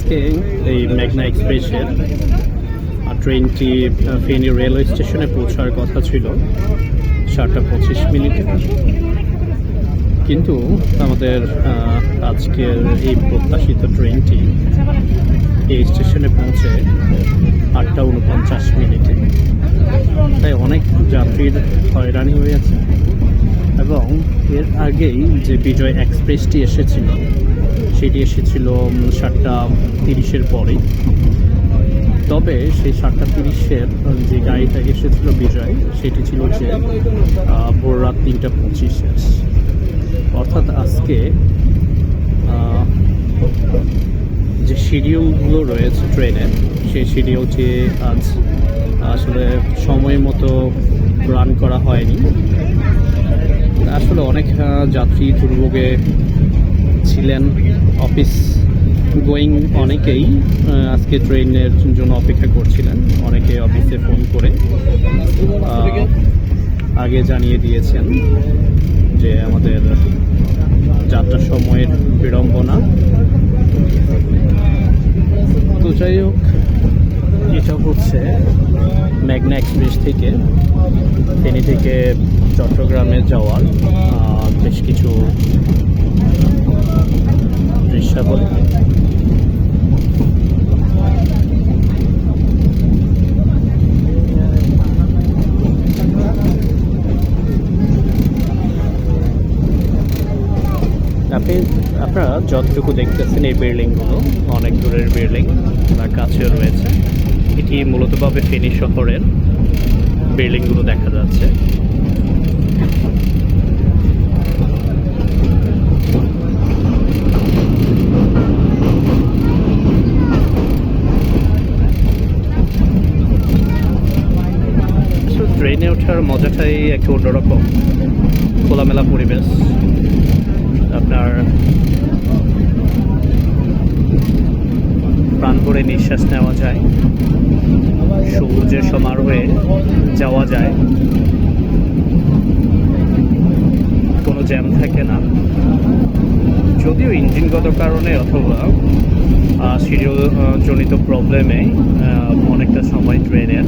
আজকে এই মেঘনা এক্সপ্রেসের ট্রেনটি ফেনী রেলওয়ে স্টেশনে পৌঁছার কথা ছিল 7:25 কিন্তু আমাদের আজকের এই প্রত্যাশিত ট্রেনটি এই স্টেশনে পৌঁছে 8:49 তাই অনেক যাত্রীর হয়রানি হয়েছে। এবং এর আগেই যে বিজয় এক্সপ্রেসটি এসেছিল সেটি এসেছিল 7:30 পরেই। তবে সেই 7:30 যে গাড়িটা এসেছিল বিজয় সেটি ছিল যে ভোর রাত 3:25। অর্থাৎ আজকে যে শিডিউলগুলো রয়েছে ট্রেনের সেই শিডিউলটি আজ আসলে সময় মতো রান করা হয়নি। আসলে অনেক যাত্রী দুর্ভোগে ছিলেন। অফিস গোয়িং অনেকেই আজকে ট্রেনের জন্য অপেক্ষা করছিলেন। অনেকে অফিসে ফোন করে আগে জানিয়ে দিয়েছেন যে আমাদের যাত্রার সময়ের বিড়ম্বনা। তো যাই হোক, এটা হচ্ছে মেঘনা এক্সপ্রেস থেকে ফেনী থেকে চট্টগ্রামে যাওয়ার বেশ কিছু দৃশ্যাবলী। আপনারা যতটুকু দেখতেছেন এই বিল্ডিংগুলো অনেক দূরের বিল্ডিং বা কাছেও রয়েছে। এটি মূলতভাবে ফেনী শহরের বিল্ডিংগুলো দেখা যাচ্ছে। ট্রেনে ওঠার মজাটাই একটু অন্যরকম। খোলামেলা পরিবেশ, আপনার প্রাণ ভরে নিঃশ্বাস নেওয়া যায়, সবুজের সমারোহে যাওয়া যায়, কোনো জ্যাম থাকে না। যদিও ইঞ্জিনগত কারণে অথবা শিডিউল জনিত প্রবলেমে অনেকটা সময় ট্রেনের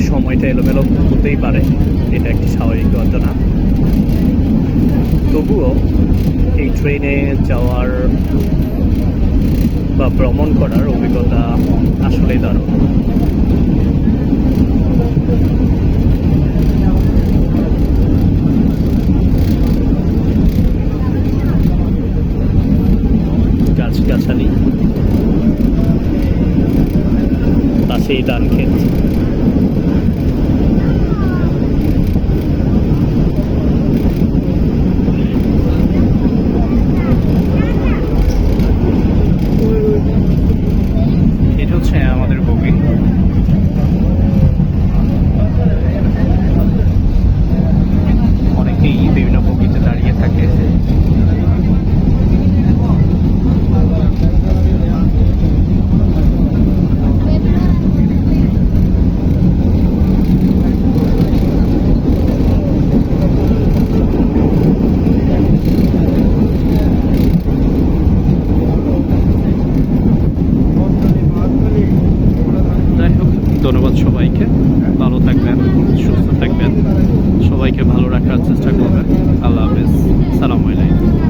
সময়টা এলোমেলো হতেই পারে, এটা একটি স্বাভাবিক ঘটনা। তবুও এই ট্রেনে যাওয়ার বা ভ্রমণ করার অভিজ্ঞতা আসলেই দারুণ। গাছগাছালি, পাশেই ধান ক্ষেত। আমাদের বগি, অনেকেই বিভিন্ন বগিতে দাঁড়িয়ে থাকে। ধন্যবাদ সবাইকে। ভালো থাকবেন, সুস্থ থাকবেন, সবাইকে ভালো রাখার চেষ্টা করবেন। আল্লাহ হাফেজ, সালামু আলাইকুম।